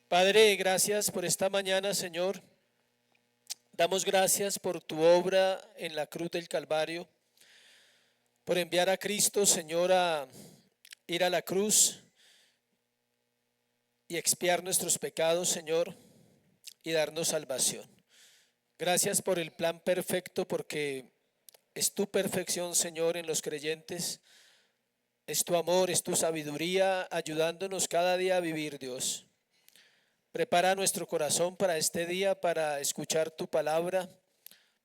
Padre, gracias por esta mañana, Señor. Damos gracias por tu obra en la cruz del Calvario, por enviar a Cristo, Señor, a ir a la cruz y expiar nuestros pecados, Señor, y darnos salvación. Gracias por el plan perfecto, porque es tu perfección, Señor, en los creyentes. Es tu amor, es tu sabiduría, ayudándonos cada día a vivir, Dios. Prepara nuestro corazón para este día, para escuchar tu palabra,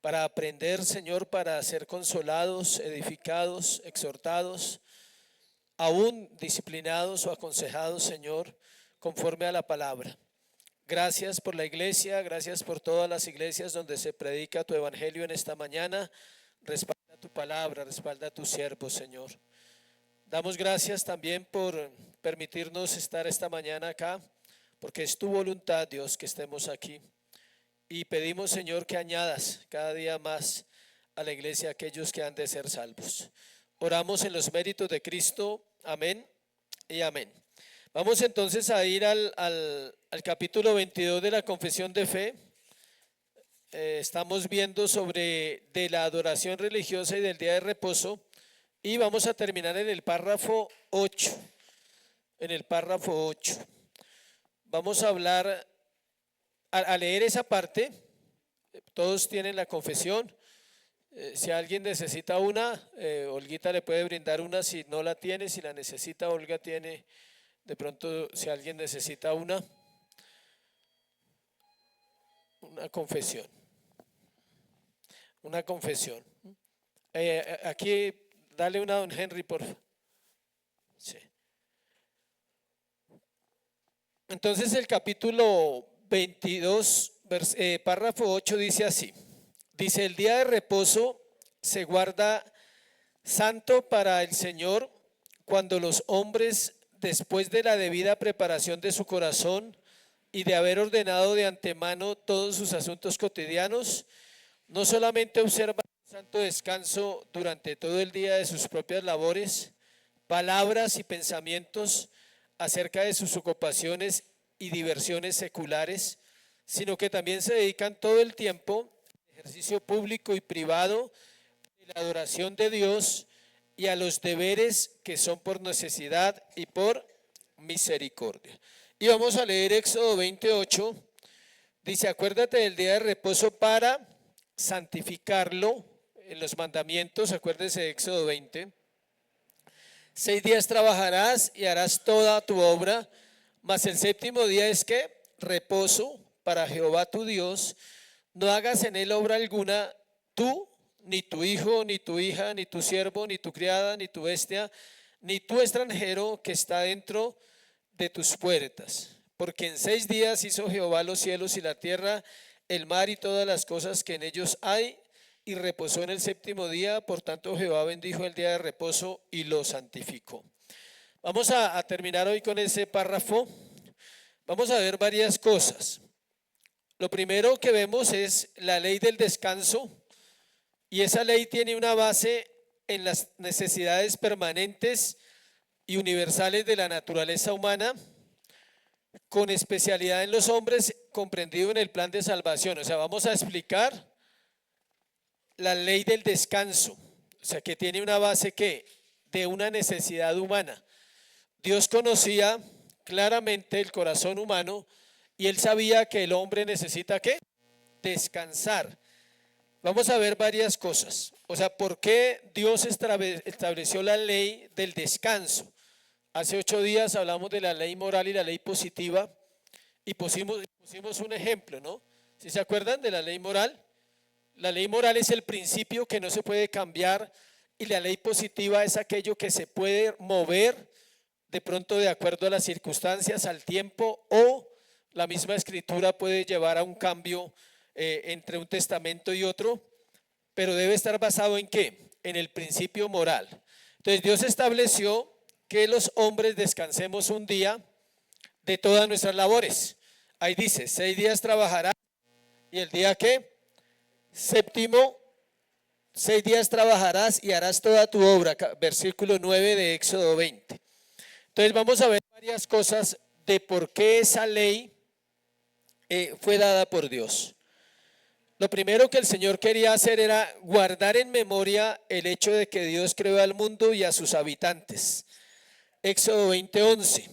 para aprender, Señor, para ser consolados, edificados, exhortados, aún disciplinados o aconsejados, Señor, conforme a la palabra. Gracias por la iglesia, gracias por todas las iglesias donde se predica tu evangelio en esta mañana. Respalda tu palabra, respalda a tu siervo, Señor. Damos gracias también por permitirnos estar esta mañana acá, porque es tu voluntad, Dios, que estemos aquí. Y pedimos, Señor, que añadas cada día más a la iglesia aquellos que han de ser salvos. Oramos en los méritos de Cristo. Amén y amén. Vamos entonces a ir al capítulo 22 de la Confesión de Fe. Estamos viendo sobre de la adoración religiosa y del día de reposo. Y vamos a terminar en el párrafo 8. En el párrafo 8. Vamos a hablar, a leer esa parte. Todos tienen la confesión. Si alguien necesita una, Olguita le puede brindar una si no la tiene. Si la necesita, Olga tiene, de pronto, si alguien necesita una confesión. Una confesión. Aquí, dale una a don Henry, por favor. Sí. Entonces el capítulo 22, párrafo 8 dice así. Dice: el día de reposo se guarda santo para el Señor, cuando los hombres, después de la debida preparación de su corazón y de haber ordenado de antemano todos sus asuntos cotidianos, no solamente observan un santo descanso durante todo el día de sus propias labores, palabras y pensamientos acerca de sus ocupaciones y diversiones seculares, sino que también se dedican todo el tiempo al ejercicio público y privado de la adoración de Dios y a los deberes que son por necesidad y por misericordia. Y vamos a leer Éxodo 28. Dice: acuérdate del día de reposo para santificarlo. En los mandamientos, acuérdese de Éxodo 20. 6 días trabajarás y harás toda tu obra, mas el séptimo día es que reposo para Jehová tu Dios. No hagas en él obra alguna, tú, ni tu hijo, ni tu hija, ni tu siervo, ni tu criada, ni tu bestia, ni tu extranjero que está dentro de tus puertas. Porque en 6 días hizo Jehová los cielos y la tierra, el mar y todas las cosas que en ellos hay, y reposó en el séptimo día. Por tanto Jehová bendijo el día de reposo y lo santificó. Vamos a terminar hoy con ese párrafo. Vamos a ver varias cosas. Lo primero que vemos es la ley del descanso, y esa ley tiene una base en las necesidades permanentes y universales de la naturaleza humana, con especialidad en los hombres, comprendido en el plan de salvación. O sea, vamos a explicar la ley del descanso, o sea, que tiene una base que de una necesidad humana. Dios conocía claramente el corazón humano y él sabía que el hombre necesita ¿qué? Descansar. Vamos a ver varias cosas. O sea, ¿por qué Dios estableció la ley del descanso? Hace 8 días hablamos de la ley moral y la ley positiva y pusimos un ejemplo, ¿no? ¿Sí se acuerdan de la ley moral? La ley moral es el principio que no se puede cambiar, y la ley positiva es aquello que se puede mover de pronto de acuerdo a las circunstancias, al tiempo, o la misma escritura puede llevar a un cambio entre un testamento y otro, pero debe estar basado ¿en qué? En el principio moral. Entonces Dios estableció que los hombres descansemos un día de todas nuestras labores. Ahí dice: 6 días trabajarás y el día ¿qué? Séptimo, 6 días trabajarás y harás toda tu obra. Versículo 9 de Éxodo 20. Entonces vamos a ver varias cosas de por qué esa ley fue dada por Dios. Lo primero que el Señor quería hacer era guardar en memoria el hecho de que Dios creó al mundo y a sus habitantes. Éxodo 20:11.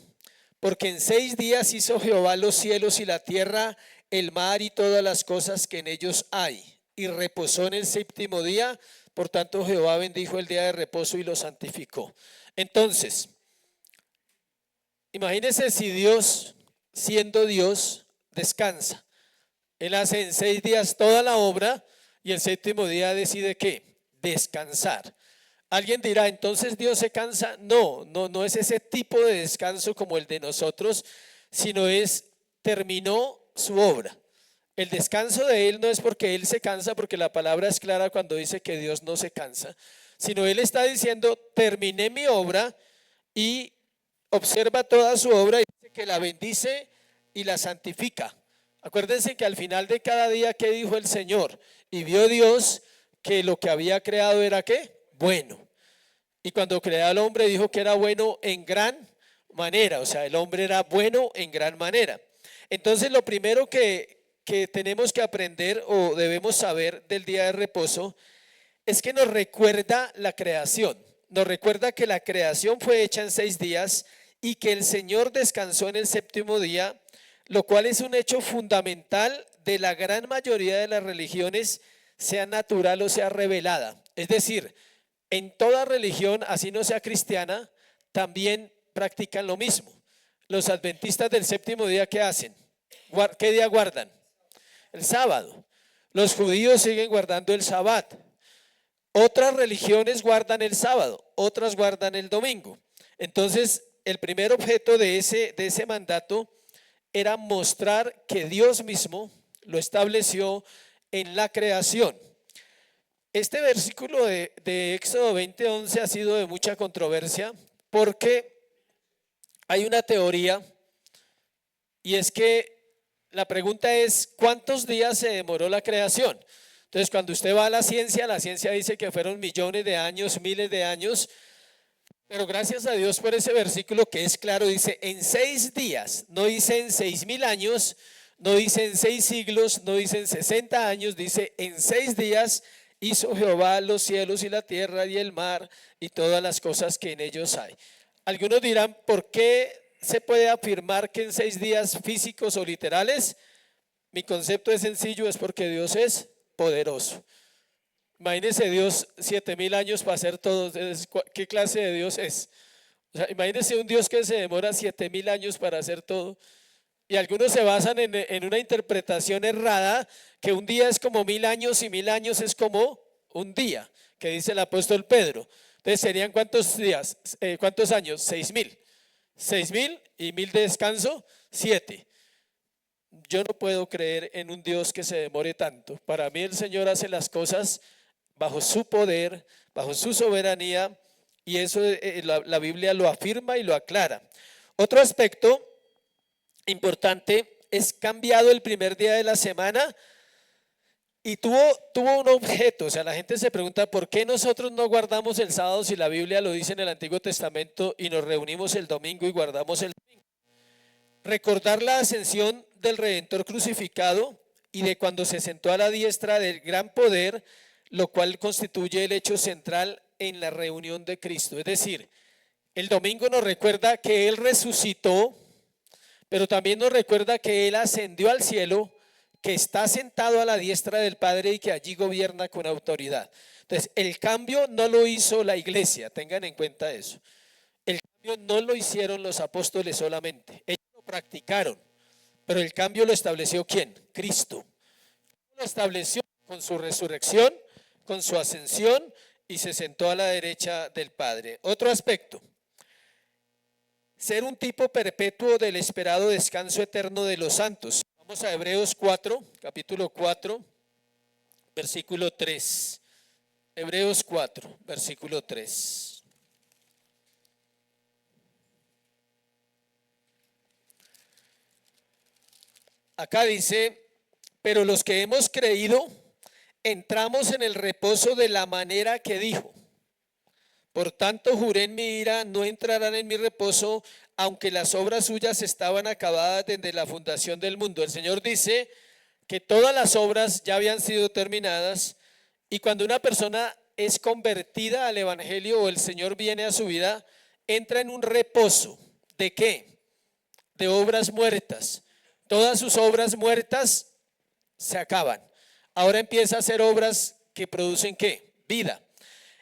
Porque en 6 días hizo Jehová los cielos y la tierra, el mar y todas las cosas que en ellos hay, y reposó en el séptimo día. Por tanto, Jehová bendijo el día de reposo y lo santificó. Entonces, imagínense si Dios, siendo Dios, descansa. Él hace en 6 días toda la obra y el séptimo día decide ¿qué? Descansar. Alguien dirá, entonces Dios se cansa. No, no es ese tipo de descanso como el de nosotros, sino terminó su obra. El descanso de Él no es porque Él se cansa, porque la palabra es clara cuando dice que Dios no se cansa, sino Él está diciendo, terminé mi obra, y observa toda su obra y dice que la bendice y la santifica. Acuérdense que al final de cada día, ¿qué dijo el Señor? Y vio Dios que lo que había creado era ¿qué? Bueno. Y cuando creó al hombre dijo que era bueno en gran manera, o sea, el hombre era bueno en gran manera. Entonces lo primero que tenemos que aprender o debemos saber del día de reposo es que nos recuerda la creación. Nos recuerda que la creación fue hecha en 6 días y que el Señor descansó en el séptimo día, lo cual es un hecho fundamental de la gran mayoría de las religiones, sea natural o sea revelada. Es decir, en toda religión, así no sea cristiana, también practican lo mismo. Los adventistas del séptimo día, ¿qué hacen? ¿Qué día guardan? El sábado. Los judíos siguen guardando el sabbat. Otras religiones guardan el sábado, otras guardan el domingo. Entonces, el primer objeto de ese mandato era mostrar que Dios mismo lo estableció en la creación. Este versículo de Éxodo 20:11 ha sido de mucha controversia porque hay una teoría, y es que la pregunta es, ¿cuántos días se demoró la creación? Entonces, cuando usted va a la ciencia dice que fueron millones de años, miles de años, pero gracias a Dios por ese versículo que es claro, dice en 6 días, no dice en 6.000 años, no dice en 6 siglos, no dice en 60 años, dice en 6 días hizo Jehová los cielos y la tierra y el mar y todas las cosas que en ellos hay. Algunos dirán, ¿por qué se puede afirmar que en 6 días físicos o literales? Mi concepto es sencillo, es porque Dios es poderoso. Imagínese Dios 7.000 años para hacer todo. ¿Qué clase de Dios es? O sea, imagínese un Dios que se demora 7.000 años para hacer todo. Y algunos se basan en una interpretación errada, que un día es como 1.000 años y 1.000 años es como un día, que dice el apóstol Pedro. Entonces, ¿serían cuántos días? ¿Cuántos años? 6.000. 6.000 y 1.000 de descanso, 7. Yo no puedo creer en un Dios que se demore tanto. Para mí el Señor hace las cosas bajo su poder, bajo su soberanía, y eso la Biblia lo afirma y lo aclara. Otro aspecto importante es cambiado el primer día de la semana y tuvo un objeto. O sea, la gente se pregunta ¿por qué nosotros no guardamos el sábado si la Biblia lo dice en el Antiguo Testamento y nos reunimos el domingo y guardamos el domingo? Recordar la ascensión del Redentor crucificado y de cuando se sentó a la diestra del gran poder, lo cual constituye el hecho central en la reunión de Cristo. Es decir, el domingo nos recuerda que Él resucitó, pero también nos recuerda que Él ascendió al cielo, que está sentado a la diestra del Padre y que allí gobierna con autoridad. Entonces, el cambio no lo hizo la iglesia, tengan en cuenta eso. El cambio no lo hicieron los apóstoles solamente, ellos lo practicaron, pero el cambio lo estableció ¿quién? Cristo. Lo estableció con su resurrección, con su ascensión, y se sentó a la derecha del Padre. Otro aspecto, ser un tipo perpetuo del esperado descanso eterno de los santos. Vamos a Hebreos 4, capítulo 4, versículo 3. Hebreos 4, versículo 3. Acá dice, pero los que hemos creído, entramos en el reposo de la manera que dijo. Por tanto, juré en mi ira, no entrarán en mi reposo, aunque las obras suyas estaban acabadas desde la fundación del mundo. El Señor dice que todas las obras ya habían sido terminadas, y cuando una persona es convertida al evangelio o el Señor viene a su vida, entra en un reposo. ¿De qué? De obras muertas. Todas sus obras muertas se acaban. Ahora empieza a hacer obras que producen ¿qué? Vida.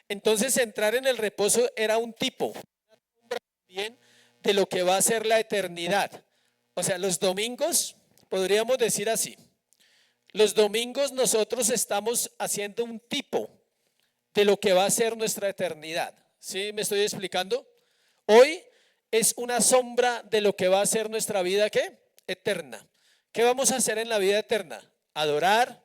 Entonces entrar en el reposo era un tipo bien de lo que va a ser la eternidad. O sea, los domingos, podríamos decir así, los domingos nosotros estamos haciendo un tipo de lo que va a ser nuestra eternidad. ¿Sí me estoy explicando? Hoy es una sombra de lo que va a ser nuestra vida, ¿qué? Eterna. ¿Qué vamos a hacer en la vida eterna? Adorar,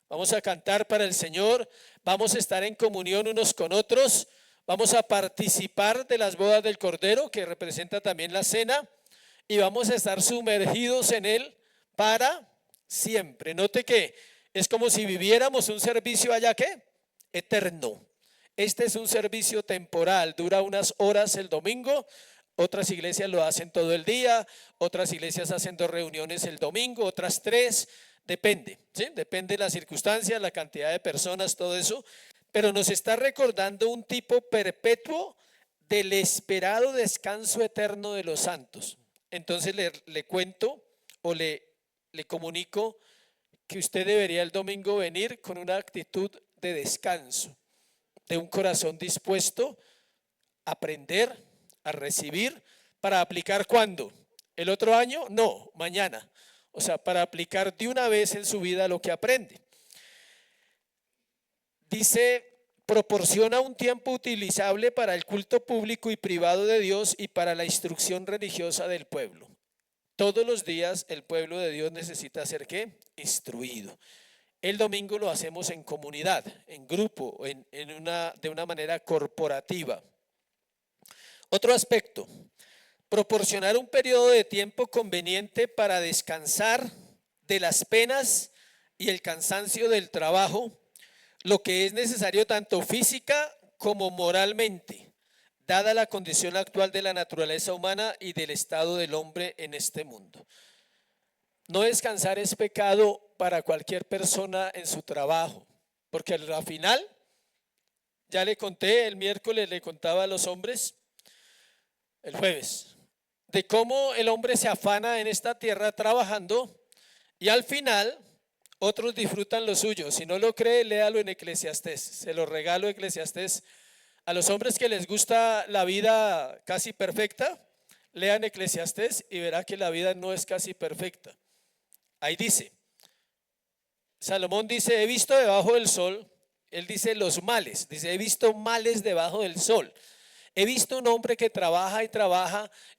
vamos a cantar para el Señor, vamos a estar en comunión unos con otros, vamos a participar de las bodas del Cordero, que representa también la cena, y vamos a estar sumergidos en Él para siempre. Note que es como si viviéramos un servicio allá, ¿qué? Eterno. Este es un servicio temporal, dura unas horas el domingo. Otras iglesias lo hacen todo el día, otras iglesias hacen 2 reuniones el domingo, otras 3, depende, ¿sí? Depende de las circunstancias, la cantidad de personas, todo eso, pero nos está recordando un tipo perpetuo del esperado descanso eterno de los santos. Entonces le cuento o le comunico que usted debería el domingo venir con una actitud de descanso, de un corazón dispuesto a aprender, a recibir, para aplicar ¿cuándo? ¿El otro año? No, mañana. O sea, para aplicar de una vez en su vida lo que aprende. Dice, proporciona un tiempo utilizable para el culto público y privado de Dios y para la instrucción religiosa del pueblo. Todos los días el pueblo de Dios necesita ser ¿qué? Instruido. El domingo lo hacemos en comunidad, en grupo, de una manera corporativa. Otro aspecto, proporcionar un periodo de tiempo conveniente para descansar de las penas y el cansancio del trabajo, lo que es necesario tanto física como moralmente, dada la condición actual de la naturaleza humana y del estado del hombre en este mundo. No descansar es pecado para cualquier persona en su trabajo, porque al final, ya le conté, el miércoles le contaba a los hombres, el jueves, de cómo el hombre se afana en esta tierra trabajando y al final otros disfrutan lo suyo. Si no lo cree, léalo en Eclesiastés, se lo regalo Eclesiastés. A los hombres que les gusta la vida casi perfecta, lean Eclesiastés y verá que la vida no es casi perfecta. Ahí dice, Salomón dice, he visto debajo del sol, él dice los males, dice, he visto males debajo del sol. He visto un hombre que trabaja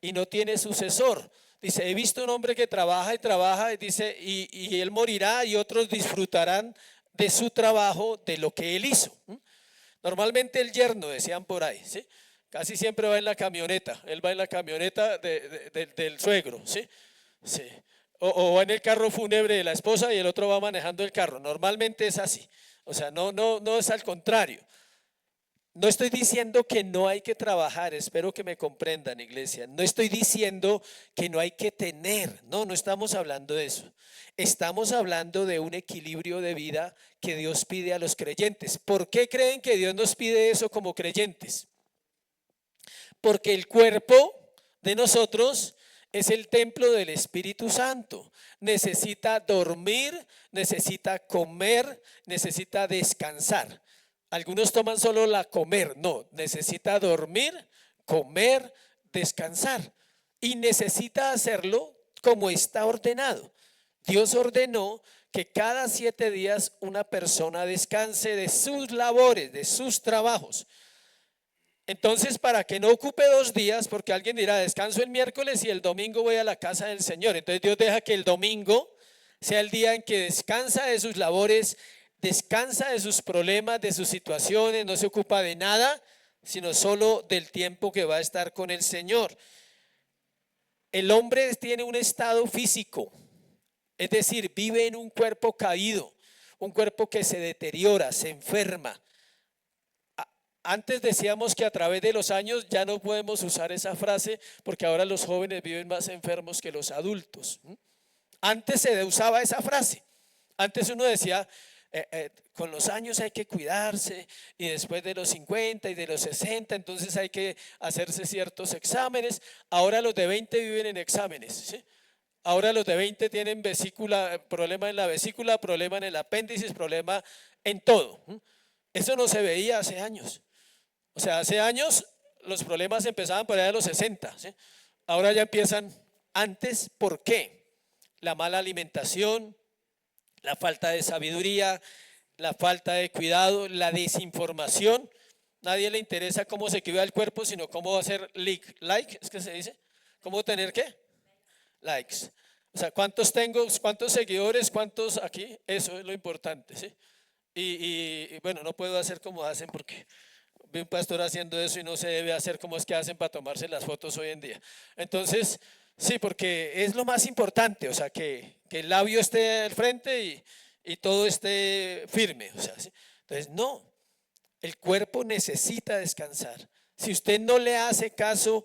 y no tiene sucesor. Dice, he visto un hombre que trabaja y dice, y él morirá y otros disfrutarán de su trabajo, de lo que él hizo. Normalmente el yerno, decían por ahí, ¿sí? Casi siempre va en la camioneta, él va en la camioneta del suegro, ¿sí? Sí. O va en el carro fúnebre de la esposa y el otro va manejando el carro. Normalmente es así. O sea, no es al contrario. No estoy diciendo que no hay que trabajar, espero que me comprendan, iglesia. No estoy diciendo que no hay que tener, no estamos hablando de eso. Estamos hablando de un equilibrio de vida que Dios pide a los creyentes. ¿Por qué creen que Dios nos pide eso como creyentes? Porque el cuerpo de nosotros es el templo del Espíritu Santo. Necesita dormir, necesita comer, necesita descansar. Algunos toman solo la comer, no, necesita dormir, comer, descansar y necesita hacerlo como está ordenado. Dios ordenó que cada 7 días una persona descanse de sus labores, de sus trabajos. Entonces, para que no ocupe 2 días, porque alguien dirá, descanso el miércoles y el domingo voy a la casa del Señor. Entonces Dios deja que el domingo sea el día en que descansa de sus labores, descansa de sus problemas, de sus situaciones, no se ocupa de nada, sino solo del tiempo que va a estar con el Señor. El hombre tiene un estado físico, es decir, vive en un cuerpo caído, un cuerpo que se deteriora, se enferma. Antes decíamos que a través de los años ya no podemos usar esa frase porque ahora los jóvenes viven más enfermos que los adultos. Antes se usaba esa frase. Antes uno decía, con los años hay que cuidarse y después de los 50 y de los 60 entonces hay que hacerse ciertos exámenes. Ahora los de 20 viven en exámenes, ¿sí? Ahora los de 20 tienen vesícula, problema en la vesícula, problema en el apéndice, problema en todo. Eso no se veía hace años. O sea, hace años los problemas empezaban por allá de los 60, ¿sí? Ahora ya empiezan antes. ¿Por qué? La mala alimentación, la falta de sabiduría, la falta de cuidado, la desinformación. Nadie le interesa cómo se cuida el cuerpo, sino cómo hacer like, ¿es que se dice? ¿Cómo tener qué? Likes. O sea, ¿cuántos tengo? ¿Cuántos seguidores? ¿Cuántos aquí? Eso es lo importante, ¿sí? Y bueno, no puedo hacer como hacen porque vi un pastor haciendo eso y no se debe hacer como es que hacen para tomarse las fotos hoy en día. Entonces, sí, porque es lo más importante, o sea, que el labio esté al frente y todo esté firme, o sea, ¿sí? Entonces, no, el cuerpo necesita descansar. Si usted no le hace caso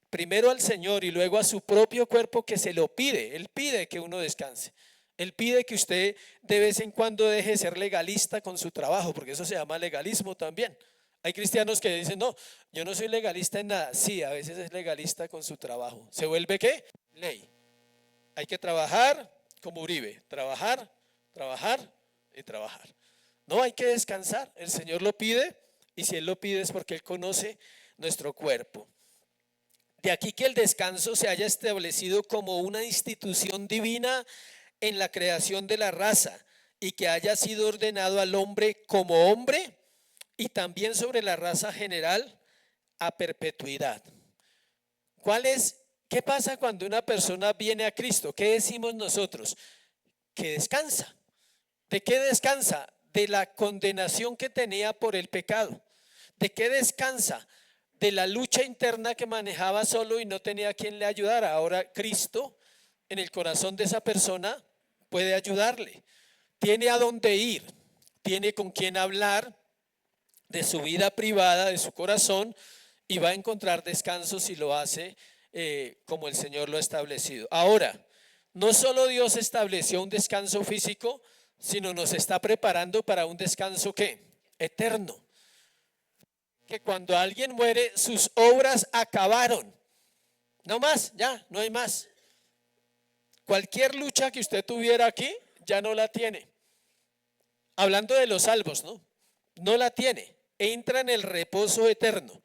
primero al Señor y luego a su propio cuerpo que se lo pide, Él pide que uno descanse. Él pide que usted de vez en cuando deje de ser legalista con su trabajo, porque eso se llama legalismo también. Hay cristianos que dicen, no, yo no soy legalista en nada. Sí, a veces es legalista con su trabajo. ¿Se vuelve qué? Ley. Hay que trabajar como Uribe, trabajar, trabajar y trabajar. No hay que descansar, el Señor lo pide y si Él lo pide es porque Él conoce nuestro cuerpo. De aquí que el descanso se haya establecido como una institución divina en la creación de la raza y que haya sido ordenado al hombre como hombre y también sobre la raza general a perpetuidad. ¿Qué pasa cuando una persona viene a Cristo? ¿Qué decimos nosotros? Que descansa. ¿De qué descansa? De la condenación que tenía por el pecado. ¿De qué descansa? De la lucha interna que manejaba solo y no tenía quien le ayudara. Ahora Cristo en el corazón de esa persona puede ayudarle. Tiene a dónde ir, tiene con quién hablar de su vida privada, de su corazón, y va a encontrar descanso si lo hace como el Señor lo ha establecido. Ahora, no solo Dios estableció un descanso físico, sino nos está preparando para un descanso ¿qué? Eterno. Que cuando alguien muere, sus obras acabaron. No más, ya, no hay más. Cualquier lucha que usted tuviera aquí, ya no la tiene. Hablando de los salvos, ¿no? No la tiene. Entra en el reposo eterno.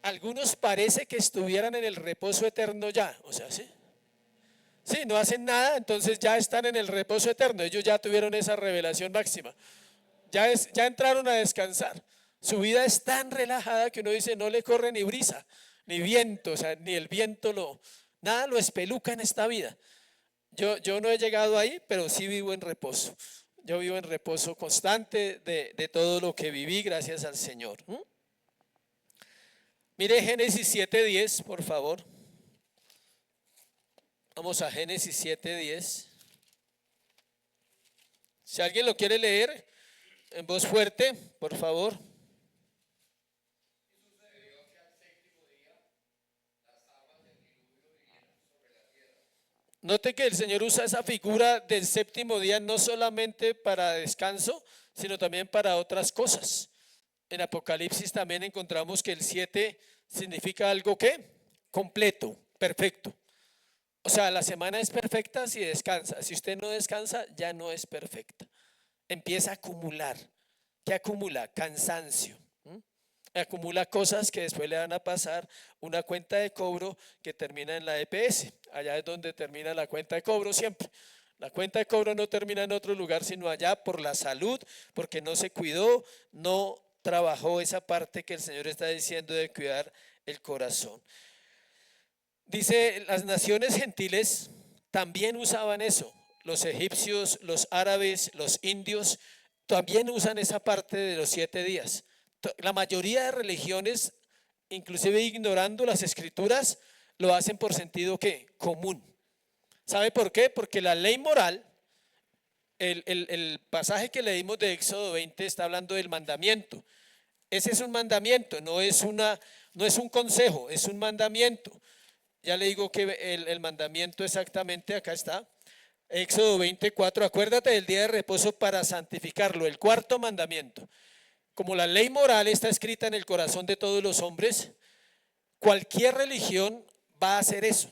Algunos parece que estuvieran en el reposo eterno ya, o sea, ¿sí? Sí, no hacen nada, entonces ya están en el reposo eterno. Ellos ya tuvieron esa revelación máxima. Ya entraron a descansar. Su vida es tan relajada que uno dice, no le corre ni brisa, ni viento, o sea, ni el viento nada lo espeluca en esta vida. Yo no he llegado ahí, pero sí vivo en reposo. Yo vivo en reposo constante de todo lo que viví gracias al Señor. Mire Génesis 7:10, por favor. Vamos a Génesis 7:10. Si alguien lo quiere leer en voz fuerte, por favor. Note que el Señor usa esa figura del séptimo día no solamente para descanso, sino también para otras cosas. En Apocalipsis también encontramos que el 7 significa algo ¿qué? Completo, perfecto. O sea, la semana es perfecta si descansa. Si usted no descansa, ya no es perfecta. Empieza a acumular. ¿Qué acumula? Cansancio. Acumula cosas que después le van a pasar una cuenta de cobro que termina en la EPS. Allá es donde termina la cuenta de cobro siempre. La cuenta de cobro no termina en otro lugar sino allá por la salud, porque no se cuidó, no trabajó esa parte que el Señor está diciendo de cuidar el corazón. Dice, las naciones gentiles también usaban eso. Los egipcios, los árabes, los indios también usan esa parte de los 7 días. La mayoría de religiones, inclusive ignorando las escrituras, lo hacen por sentido ¿qué? Común. ¿Sabe por qué? Porque la ley moral, el pasaje que leímos de Éxodo 20 está hablando del mandamiento. Ese es un mandamiento, no es un consejo, es un mandamiento. Ya le digo que el mandamiento exactamente acá está. Éxodo 24, acuérdate del día de reposo para santificarlo, el cuarto mandamiento. Como la ley moral está escrita en el corazón de todos los hombres, cualquier religión va a hacer eso,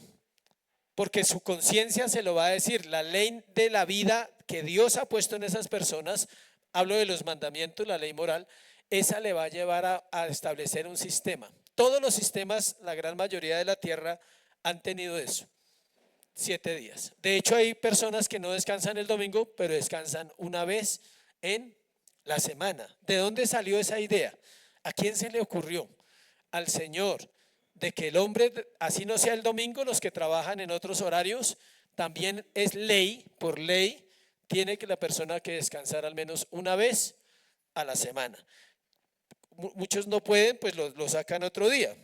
porque su conciencia se lo va a decir. La ley de la vida que Dios ha puesto en esas personas, hablo de los mandamientos, la ley moral, esa le va a llevar a establecer un sistema. Todos los sistemas, la gran mayoría de la tierra, han tenido eso. 7 días. De hecho, hay personas que no descansan el domingo, pero descansan una vez en la semana. ¿De dónde salió esa idea? ¿A quién se le ocurrió? Al Señor, de que el hombre, así no sea el domingo, los que trabajan en otros horarios, también es ley, por ley, tiene que la persona que descansar al menos una vez a la semana. Muchos no pueden, pues lo sacan otro día.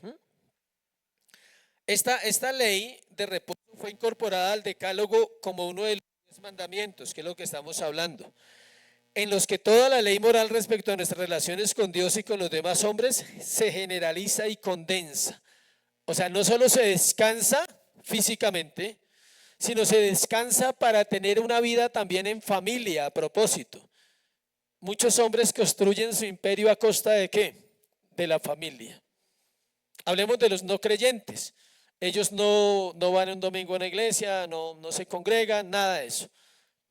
Esta ley de reposo fue incorporada al decálogo como uno de los 10 mandamientos, que es lo que estamos hablando, en los que toda la ley moral respecto a nuestras relaciones con Dios y con los demás hombres se generaliza y condensa. O sea, no solo se descansa físicamente, sino se descansa para tener una vida también en familia a propósito. Muchos hombres construyen su imperio a costa ¿de qué? De la familia. Hablemos de los no creyentes. Ellos no van un domingo a la iglesia, no se congregan, nada de eso,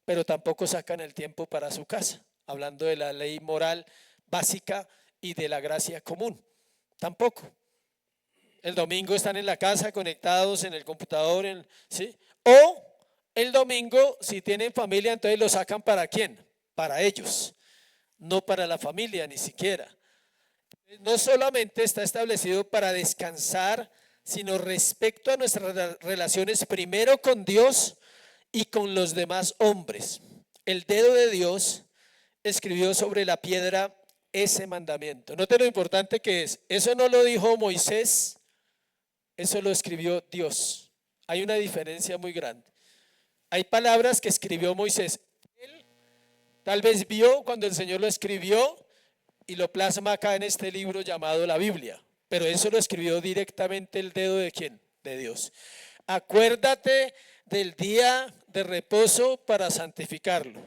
pero tampoco sacan el tiempo para su casa, hablando de la ley moral básica y de la gracia común, tampoco. El domingo están en la casa conectados en el computador, ¿sí? O el domingo, si tienen familia, entonces lo sacan ¿para quién? Para ellos, no para la familia ni siquiera. No solamente está establecido para descansar, sino respecto a nuestras relaciones primero con Dios y con los demás hombres. El dedo de Dios escribió sobre la piedra ese mandamiento. Note lo importante que es. Eso no lo dijo Moisés, eso lo escribió Dios. Hay una diferencia muy grande. Hay palabras que escribió Moisés. Él tal vez vio cuando el Señor lo escribió y lo plasma acá en este libro llamado la Biblia. Pero eso lo escribió directamente el dedo ¿de quién? De Dios. Acuérdate del día de reposo para santificarlo.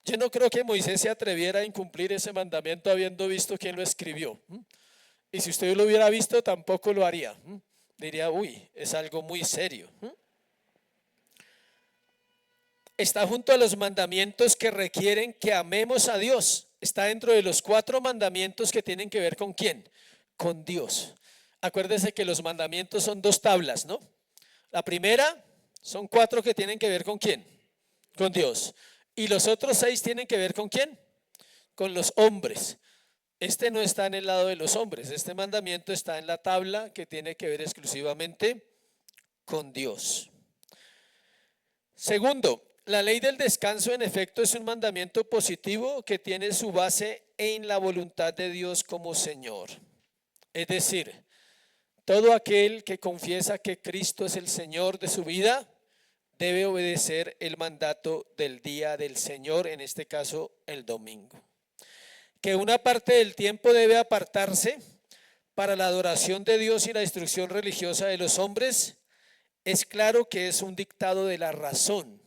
Yo no creo que Moisés se atreviera a incumplir ese mandamiento habiendo visto quién lo escribió. Y si usted lo hubiera visto, tampoco lo haría. Diría, uy, es algo muy serio. Está junto a los mandamientos que requieren que amemos a Dios. Está dentro de los 4 mandamientos que tienen que ver ¿con quién? Con Dios. Acuérdese que los mandamientos son 2 tablas, ¿no? La primera son 4 que tienen que ver ¿con quién? Con Dios. Y los otros 6 tienen que ver ¿con quién? Con los hombres. Este no está en el lado de los hombres. Este mandamiento está en la tabla que tiene que ver exclusivamente con Dios. Segundo, la ley del descanso en efecto es un mandamiento positivo que tiene su base en la voluntad de Dios como Señor. Es decir, todo aquel que confiesa que Cristo es el Señor de su vida debe obedecer el mandato del día del Señor, en este caso el domingo. Que una parte del tiempo debe apartarse para la adoración de Dios y la instrucción religiosa de los hombres, es claro que es un dictado de la razón.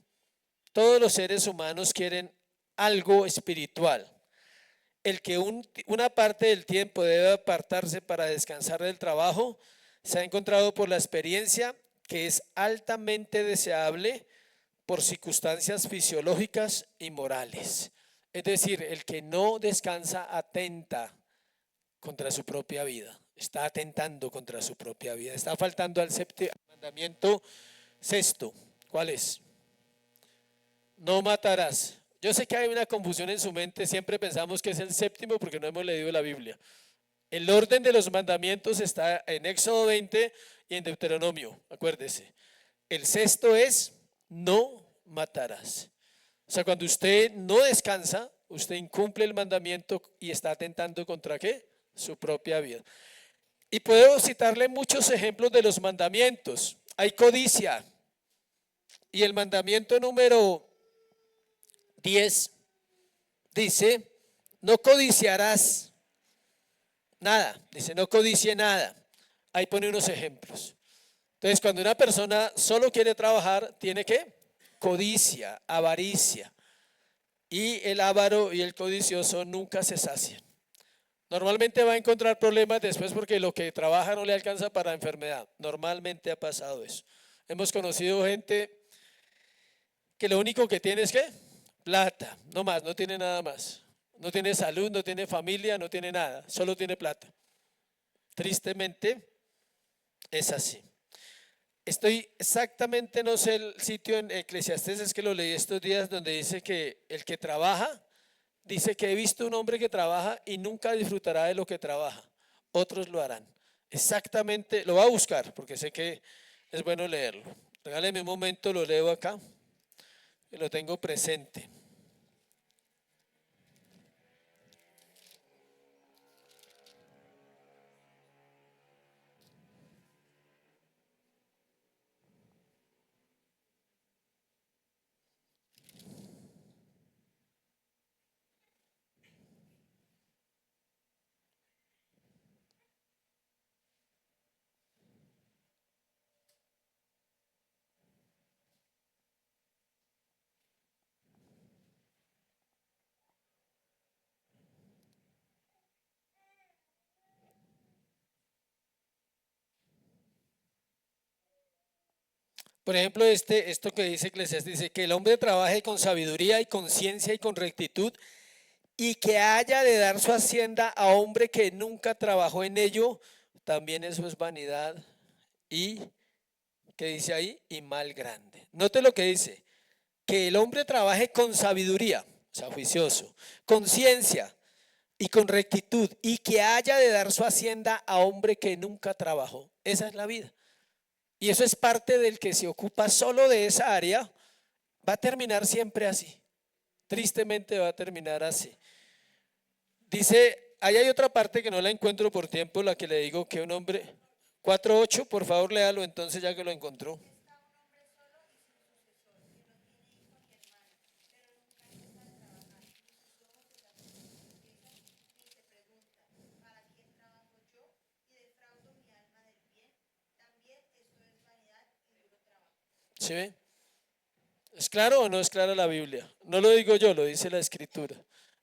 Todos los seres humanos quieren algo espiritual. El que una parte del tiempo debe apartarse para descansar del trabajo se ha encontrado por la experiencia que es altamente deseable por circunstancias fisiológicas y morales. Es decir, el que no descansa atenta contra su propia vida, está atentando contra su propia vida, está faltando al mandamiento sexto. ¿Cuál es? No matarás. Yo sé que hay una confusión en su mente, siempre pensamos que es el séptimo porque no hemos leído la Biblia. El orden de los mandamientos está en Éxodo 20 y en Deuteronomio, acuérdese. El sexto es no matarás. O sea, cuando usted no descansa, usted incumple el mandamiento y está atentando contra ¿qué? Su propia vida. Y puedo citarle muchos ejemplos de los mandamientos. Hay codicia. Y el mandamiento número 10 dice, no codiciarás. Nada, dice, no codicie nada. Ahí pone unos ejemplos. Entonces, cuando una persona solo quiere trabajar, tiene que codicia, avaricia. Y el avaro y el codicioso nunca se sacian. Normalmente va a encontrar problemas después porque lo que trabaja no le alcanza para enfermedad. Normalmente ha pasado eso. Hemos conocido gente que lo único que tiene es ¿qué? Plata, no más, no tiene nada más. No tiene salud, no tiene familia, no tiene nada, solo tiene plata. Tristemente es así. Estoy exactamente, no sé el sitio en Eclesiastés, es que lo leí estos días, donde dice que el que trabaja, dice que he visto un hombre que trabaja y nunca disfrutará de lo que trabaja. Otros lo harán. Exactamente, lo voy a buscar porque sé que es bueno leerlo. Regáleme un momento, lo leo acá, y lo tengo presente. Por ejemplo, esto que dice Eclesiastés, dice que el hombre trabaje con sabiduría y con ciencia y con rectitud, y que haya de dar su hacienda a hombre que nunca trabajó en ello, también eso es vanidad y, ¿qué dice ahí? Y mal grande. Note lo que dice, que el hombre trabaje con sabiduría, o sea, juicioso, con ciencia y con rectitud, y que haya de dar su hacienda a hombre que nunca trabajó. Esa es la vida. Y eso es parte del que se ocupa solo de esa área, va a terminar siempre así. Tristemente va a terminar así. Dice, ahí hay otra parte que no la encuentro por tiempo, la que le digo que un hombre, 4:8, por favor léalo entonces ya que lo encontró. ¿Sí ve? ¿Es claro o no es clara la Biblia? No lo digo yo, lo dice la Escritura.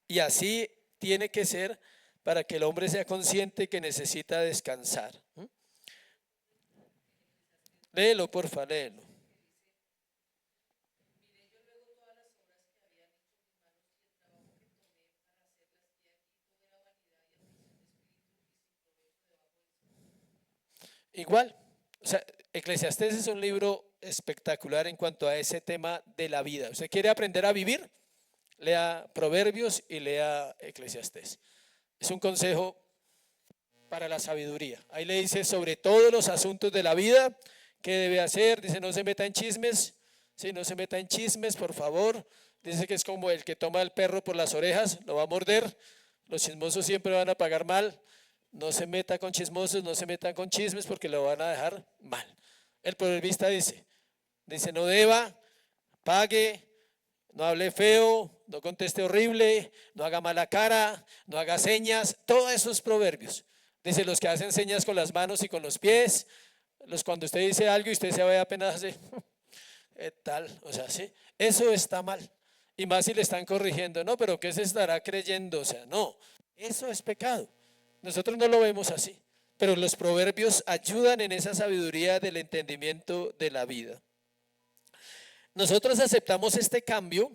Y así tiene que ser para que el hombre sea consciente que necesita descansar. Léelo, porfa, léelo. Igual, o sea, Eclesiastés es un libro espectacular en cuanto a ese tema de la vida. ¿Usted quiere aprender a vivir? Lea Proverbios y lea Eclesiastés. Es un consejo para la sabiduría. Ahí le dice sobre todos los asuntos de la vida, qué debe hacer. Dice, no se meta en chismes. Sí, no se meta en chismes, por favor. Dice que es como el que toma al perro por las orejas, lo va a morder. Los chismosos siempre van a pagar mal. No se meta con chismosos, no se metan con chismes porque lo van a dejar mal. El proverbista dice, no deba, pague, no hable feo, no conteste horrible, no haga mala cara, no haga señas, todos esos proverbios. Dice los que hacen señas con las manos y con los pies, los cuando usted dice algo y usted se ve apenas hace tal, o sea, sí, eso está mal. Y más si le están corrigiendo, no, pero ¿qué se estará creyendo? O sea, no, eso es pecado. Nosotros no lo vemos así, pero los proverbios ayudan en esa sabiduría del entendimiento de la vida. Nosotros aceptamos este cambio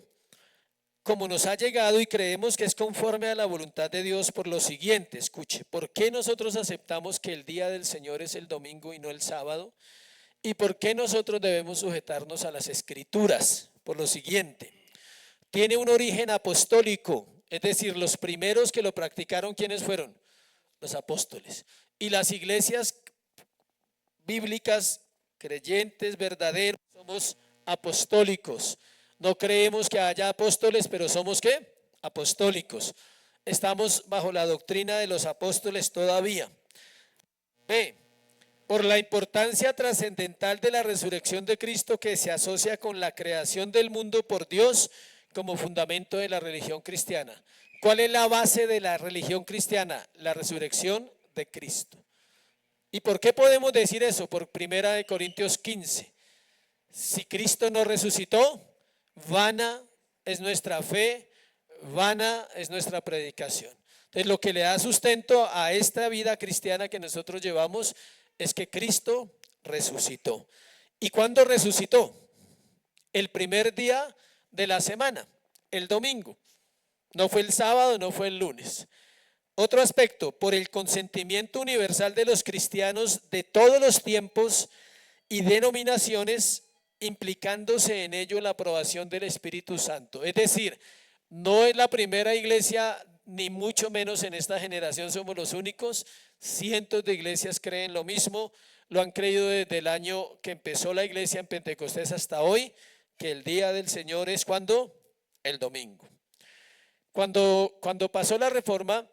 como nos ha llegado y creemos que es conforme a la voluntad de Dios por lo siguiente. Escuche, ¿por qué nosotros aceptamos que el día del Señor es el domingo y no el sábado? ¿Y por qué nosotros debemos sujetarnos a las escrituras? Por lo siguiente, tiene un origen apostólico, es decir, los primeros que lo practicaron, ¿quiénes fueron? Los apóstoles. Y las iglesias bíblicas, creyentes, verdaderos, somos apostólicos. No creemos que haya apóstoles, pero somos ¿qué? Apostólicos. Estamos bajo la doctrina de los apóstoles todavía. B. Por la importancia trascendental de la resurrección de Cristo que se asocia con la creación del mundo por Dios como fundamento de la religión cristiana. ¿Cuál es la base de la religión cristiana? La resurrección de Cristo. ¿Y por qué podemos decir eso? Por 1 Corintios 15. Si Cristo no resucitó, vana es nuestra fe, vana es nuestra predicación. Entonces, lo que le da sustento a esta vida cristiana que nosotros llevamos es que Cristo resucitó. ¿Y cuándo resucitó? El primer día de la semana, el domingo. No fue el sábado, no fue el lunes. Otro aspecto, por el consentimiento universal de los cristianos de todos los tiempos y denominaciones, implicándose en ello la aprobación del Espíritu Santo. Es decir, no es la primera iglesia, ni mucho menos en esta generación somos los únicos. Cientos de iglesias creen lo mismo, lo han creído desde el año que empezó la iglesia en Pentecostés hasta hoy, que el día del Señor es ¿cuándo? El domingo. Cuando pasó la Reforma,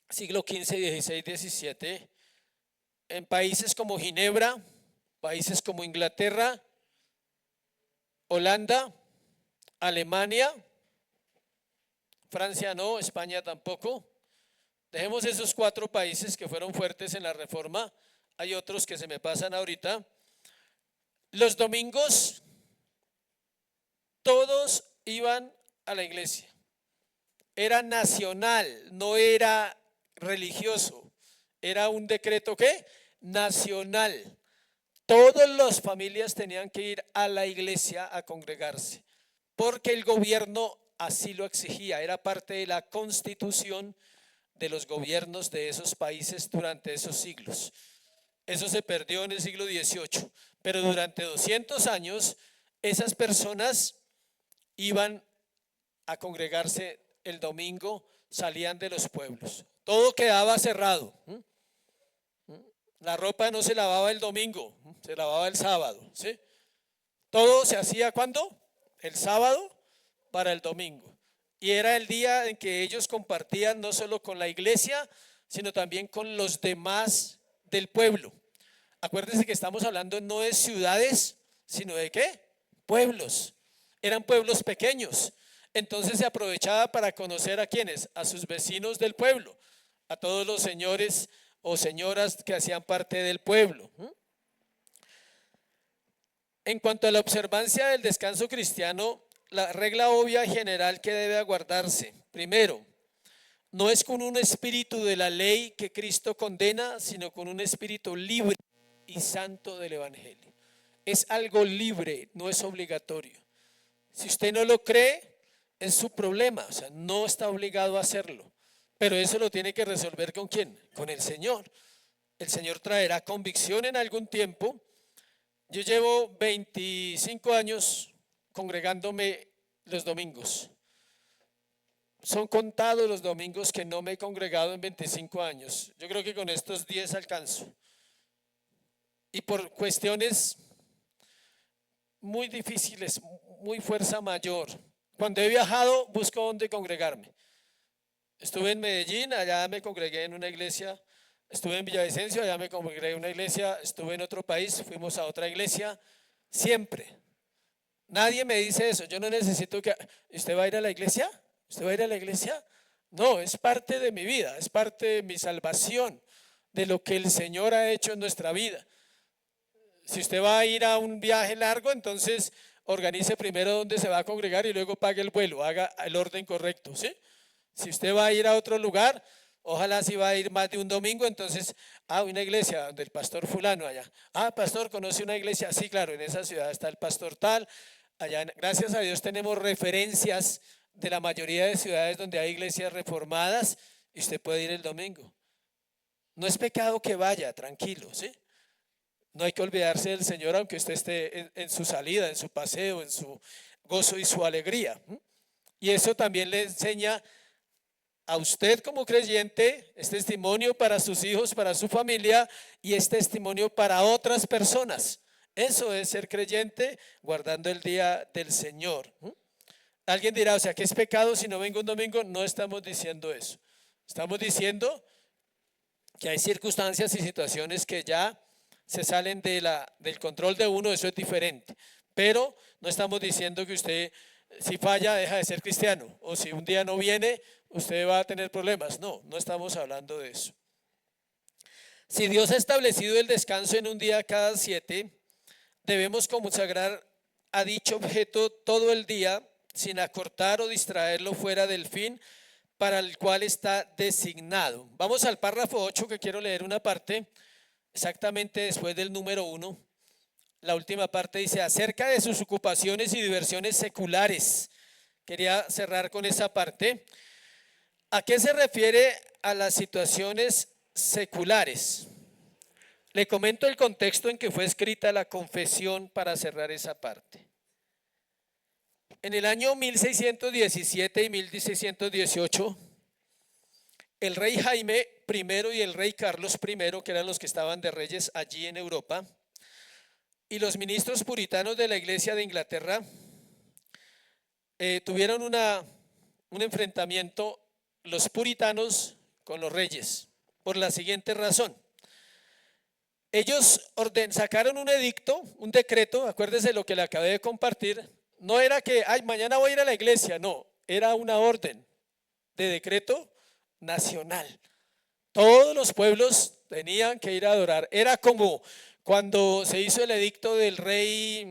siglo XV, XVI, XVII, en países como Ginebra, países como Inglaterra, Holanda, Alemania, Francia no, España tampoco. Dejemos esos 4 países que fueron fuertes en la Reforma. Hay otros que se me pasan ahorita. Los domingos todos iban a la iglesia. Era nacional, no era religioso. Era un decreto ¿qué? Nacional. Todas las familias tenían que ir a la iglesia a congregarse, porque el gobierno así lo exigía. Era parte de la constitución de los gobiernos de esos países durante esos siglos. Eso se perdió en el siglo XVIII, pero durante 200 años esas personas iban a congregarse el domingo, salían de los pueblos. Todo quedaba cerrado. La ropa no se lavaba el domingo, se lavaba el sábado, ¿sí? Todo se hacía ¿cuándo? El sábado para el domingo. Y era el día en que ellos compartían no solo con la iglesia, sino también con los demás del pueblo. Acuérdense que estamos hablando no de ciudades, sino de ¿qué? Pueblos. Eran pueblos pequeños. Entonces se aprovechaba para conocer a quienes, a sus vecinos del pueblo, a todos los señores o señoras que hacían parte del pueblo. En cuanto a la observancia del descanso cristiano, la regla obvia general que debe aguardarse, primero, no es con un espíritu de la ley que Cristo condena, sino con un espíritu libre y santo del evangelio. Es algo libre, no es obligatorio. Si usted no lo cree, es su problema, o sea, no está obligado a hacerlo, pero eso lo tiene que resolver ¿con quién? Con el Señor. El Señor traerá convicción en algún tiempo. Yo llevo 25 años congregándome los domingos. Son contados los domingos que no me he congregado en 25 años. Yo creo que con estos 10 alcanzo. Y por cuestiones muy difíciles, muy fuerza mayor. Cuando he viajado, busco dónde congregarme. Estuve en Medellín, allá me congregué en una iglesia. Estuve en Villavicencio, allá me congregué en una iglesia. Estuve en otro país, fuimos a otra iglesia. Siempre. Nadie me dice eso. Yo no necesito que... ¿Usted va a ir a la iglesia? ¿Usted va a ir a la iglesia? No, es parte de mi vida, es parte de mi salvación, de lo que el Señor ha hecho en nuestra vida. Si usted va a ir a un viaje largo, entonces organice primero dónde se va a congregar y luego pague el vuelo, haga el orden correcto, ¿sí? Si usted va a ir a otro lugar, ojalá si va a ir más de un domingo, entonces, una iglesia donde el pastor fulano allá. Pastor, ¿conoce una iglesia? Sí, claro, en esa ciudad está el pastor tal. Allá, gracias a Dios, tenemos referencias de la mayoría de ciudades donde hay iglesias reformadas y usted puede ir el domingo. No es pecado que vaya, tranquilo, ¿sí? No hay que olvidarse del Señor aunque usted esté en su salida, en su paseo, en su gozo y su alegría. Y eso también le enseña a usted como creyente, es testimonio para sus hijos, para su familia y es testimonio para otras personas. Eso es ser creyente guardando el día del Señor. Alguien dirá, o sea, ¿qué es pecado si no vengo un domingo? No estamos diciendo eso. Estamos diciendo que hay circunstancias y situaciones que ya se salen del control de uno, eso es diferente. Pero no estamos diciendo que usted si falla deja de ser cristiano, o si un día no viene, usted va a tener problemas. No, no estamos hablando de eso. Si Dios ha establecido el descanso en un día cada 7, debemos consagrar a dicho objeto todo el día sin acortar o distraerlo fuera del fin para el cual está designado. Vamos al párrafo 8, que quiero leer una parte, exactamente después del número 1. La última parte dice: acerca de sus ocupaciones y diversiones seculares. Quería cerrar con esa parte. ¿A qué se refiere a las situaciones seculares? Le comento el contexto en que fue escrita la confesión para cerrar esa parte. En el año 1617 y 1618, el rey Jaime I y el rey Carlos I, que eran los que estaban de reyes allí en Europa, y los ministros puritanos de la Iglesia de Inglaterra tuvieron un enfrentamiento, los puritanos con los reyes, por la siguiente razón. Ellos sacaron un edicto, un decreto, acuérdese lo que le acabé de compartir. No era que, ay, mañana voy a ir a la iglesia, no, era una orden de decreto nacional. Todos los pueblos tenían que ir a adorar. Era como cuando se hizo el edicto del rey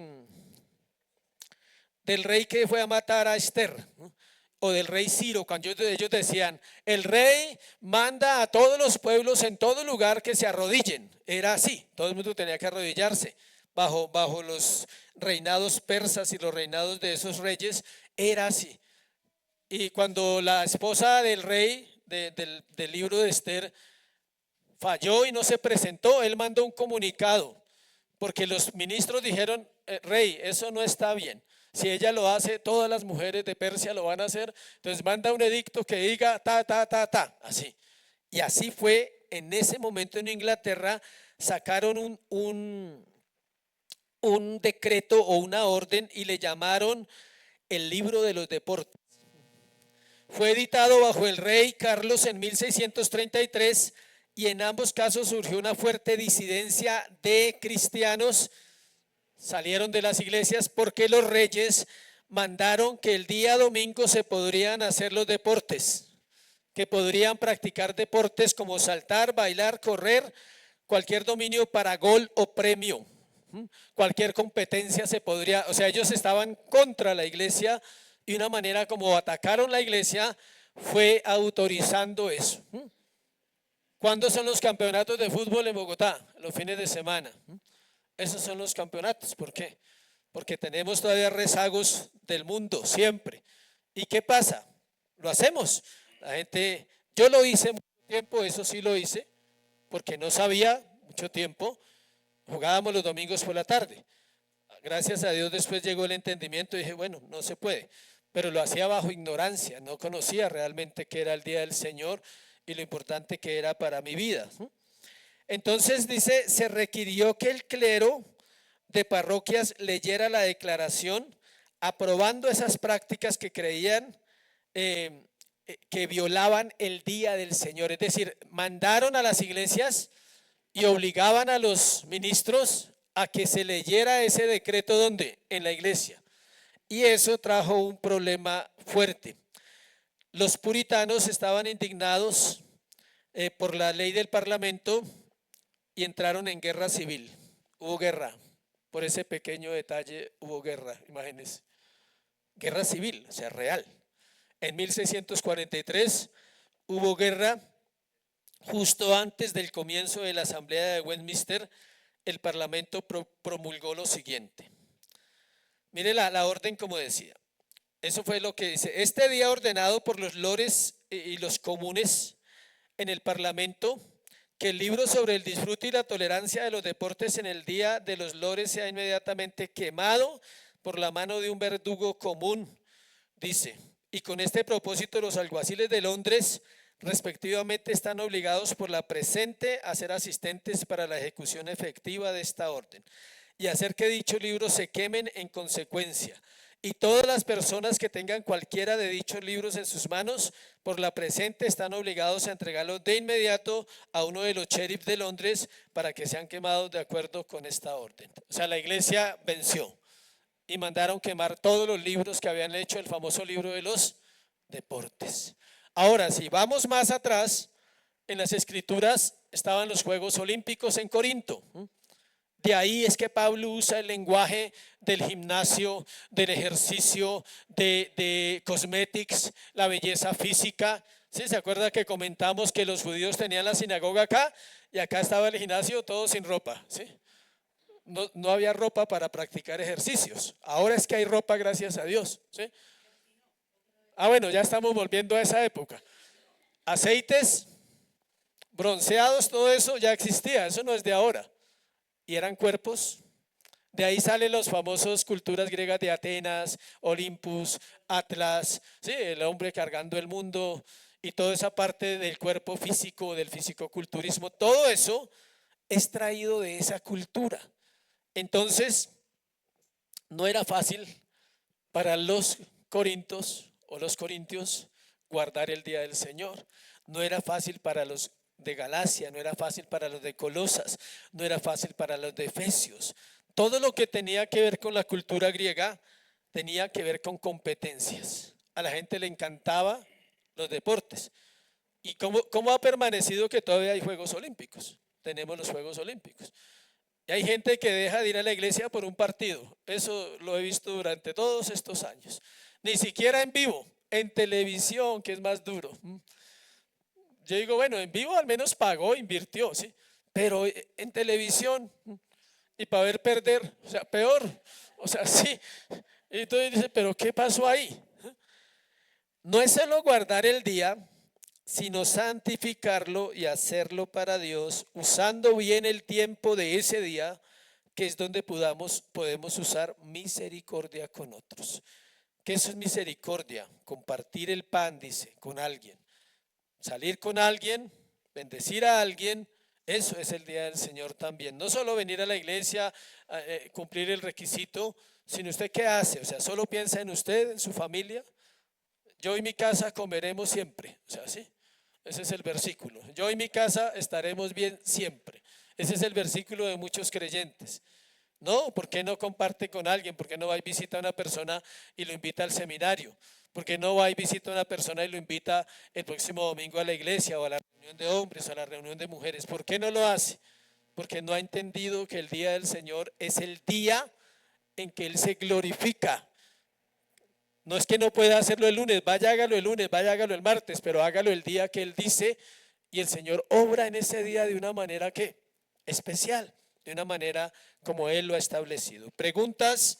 que fue a matar a Esther, ¿no? O del rey Ciro, cuando ellos decían: el rey manda a todos los pueblos en todo lugar que se arrodillen. Era así, todo el mundo tenía que arrodillarse bajo los reinados persas y los reinados de esos reyes, era así. Y cuando la esposa del rey del libro de Esther falló y no se presentó, él mandó un comunicado, porque los ministros dijeron: rey, eso no está bien. Si ella lo hace, todas las mujeres de Persia lo van a hacer. Entonces manda un edicto que diga así. Y así fue. En ese momento en Inglaterra sacaron un decreto o una orden y le llamaron el libro de los deportes. Fue editado bajo el rey Carlos en 1633 y en ambos casos surgió una fuerte disidencia de cristianos. Salieron de las iglesias porque los reyes mandaron que el día domingo se podrían hacer los deportes, que podrían practicar deportes como saltar, bailar, correr, cualquier dominio para gol o premio, cualquier competencia se podría. O sea, ellos estaban contra la iglesia y una manera como atacaron la iglesia fue autorizando eso. ¿Cuándo son los campeonatos de fútbol en Bogotá? Los fines de semana. Esos son los campeonatos. ¿Por qué? Porque tenemos todavía rezagos del mundo, siempre. ¿Y qué pasa? Lo hacemos. La gente, yo lo hice mucho tiempo, eso sí lo hice, porque no sabía mucho tiempo. Jugábamos los domingos por la tarde. Gracias a Dios después llegó el entendimiento y dije, bueno, no se puede. Pero lo hacía bajo ignorancia, no conocía realmente qué era el día del Señor y lo importante que era para mi vida. Entonces dice: se requirió que el clero de parroquias leyera la declaración aprobando esas prácticas que creían que violaban el día del Señor. Es decir, mandaron a las iglesias y obligaban a los ministros a que se leyera ese decreto. ¿Dónde? En la iglesia. Y eso trajo un problema fuerte. Los puritanos estaban indignados por la ley del parlamento y entraron en guerra civil. Hubo guerra, por ese pequeño detalle hubo guerra, imagínense. Guerra civil, o sea, real. En 1643 hubo guerra. Justo antes del comienzo de la Asamblea de Westminster, el parlamento promulgó lo siguiente. Mire la orden como decía. Eso fue lo que dice: este día ordenado por los lores y los comunes en el parlamento, que el libro sobre el disfrute y la tolerancia de los deportes en el día de los lores sea inmediatamente quemado por la mano de un verdugo común, dice. Y con este propósito los alguaciles de Londres respectivamente están obligados por la presente a ser asistentes para la ejecución efectiva de esta orden y hacer que dicho libro se quemen en consecuencia. Y todas las personas que tengan cualquiera de dichos libros en sus manos, por la presente están obligados a entregarlos de inmediato a uno de los sheriffs de Londres para que sean quemados de acuerdo con esta orden. O sea, la iglesia venció. y mandaron quemar todos los libros que habían hecho, el famoso libro de los deportes. Ahora, si vamos más atrás, en las escrituras estaban los Juegos Olímpicos en Corinto. De ahí es que Pablo usa el lenguaje del gimnasio, del ejercicio, de cosmetics, la belleza física. ¿Sí? ¿Se acuerda que comentamos que los judíos tenían la sinagoga acá y acá estaba el gimnasio todo sin ropa? ¿Sí? No había ropa para practicar ejercicios. Ahora es que hay ropa, gracias a Dios. ¿Sí? Bueno, ya estamos volviendo a esa época. Aceites, bronceados, todo eso ya existía, eso no es de ahora. Y eran cuerpos. De ahí salen los famosos culturas griegas de Atenas, Olympus, Atlas, ¿sí? El hombre cargando el mundo y toda esa parte del cuerpo físico, del fisicoculturismo, todo eso es traído de esa cultura. Entonces, no era fácil para los corintios guardar el día del Señor. No era fácil para los de Galacia, no era fácil para los de Colosas, no era fácil para los de Efesios. Todo lo que tenía que ver con la cultura griega tenía que ver con competencias. A la gente le encantaba los deportes. ¿Y cómo ha permanecido que todavía hay Juegos Olímpicos? Tenemos los Juegos Olímpicos. Y hay gente que deja de ir a la iglesia por un partido. Eso lo he visto durante todos estos años. Ni siquiera en vivo, en televisión, que es más duro. Yo digo, bueno, en vivo al menos pagó, invirtió, ¿sí? Pero en televisión, y para ver perder, o sea, peor, o sea, sí. Y entonces dice, pero ¿qué pasó ahí? No es solo guardar el día, sino santificarlo y hacerlo para Dios, usando bien el tiempo de ese día, que es donde podemos usar misericordia con otros. ¿Qué eso es misericordia? Compartir el pan, dice, con alguien. Salir con alguien, bendecir a alguien, eso es el día del Señor también. No solo venir a la iglesia, cumplir el requisito, sino usted qué hace, o sea, solo piensa en usted, en su familia. Yo y mi casa comeremos siempre, o sea, sí, ese es el versículo. Yo y mi casa estaremos bien siempre. Ese es el versículo de muchos creyentes. No, ¿por qué no comparte con alguien? ¿Por qué no va y visita a una persona y lo invita al seminario? ¿Por qué no va y visita a una persona y lo invita el próximo domingo a la iglesia o a la reunión de hombres o a la reunión de mujeres? ¿Por qué no lo hace? Porque no ha entendido que el día del Señor es el día en que Él se glorifica. No es que no pueda hacerlo el lunes, vaya hágalo el lunes, vaya hágalo el martes, pero hágalo el día que Él dice, y el Señor obra en ese día de una manera que especial, de una manera como Él lo ha establecido. Preguntas